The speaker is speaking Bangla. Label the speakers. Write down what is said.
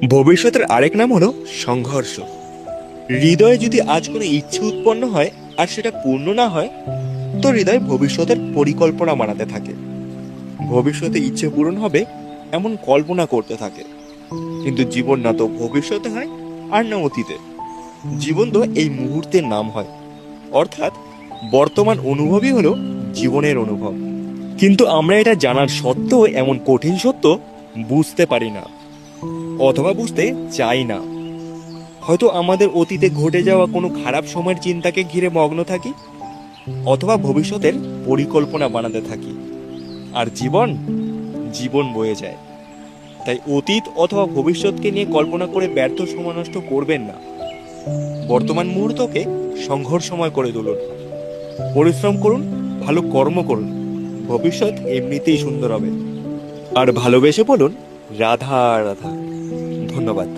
Speaker 1: ভবিষ্যতের আরেক নাম হলো সংঘর্ষ। হৃদয়ে যদি আজ কোনো ইচ্ছে উৎপন্ন হয় আর সেটা পূর্ণ না হয়, তো হৃদয় ভবিষ্যতের পরিকল্পনা বানাতে থাকে। ভবিষ্যতে ইচ্ছে পূরণ হবে এমন কল্পনা করতে থাকে। কিন্তু জীবন না তো ভবিষ্যতে হয় আর না অতীতে। জীবন তো এই মুহূর্তের নাম হয়, অর্থাৎ বর্তমান অনুভবই হলো জীবনের অনুভব। কিন্তু আমরা এটা জানার সত্ত্বেও এমন কঠিন সত্য বুঝতে পারি না, অথবা বুঝতে চাই না। হয়তো আমাদের অতীতে ঘটে যাওয়া কোনো খারাপ সময়ের চিন্তাকে ঘিরে মগ্ন থাকি, অথবা ভবিষ্যতের পরিকল্পনা বানাতে থাকি। আর জীবন জীবন বয়ে যায়। তাই অতীত অথবা ভবিষ্যৎকে নিয়ে কল্পনা করে ব্যর্থ সময় নষ্ট করবেন না। বর্তমান মুহূর্তকে সংঘর্ষময় করে তুলুন, পরিশ্রম করুন, ভালো কর্ম করুন। ভবিষ্যৎ এমনিতেই সুন্দর হবে। আর ভালোবেসে বলুন, রাধা রাধা। ধন্যবাদ।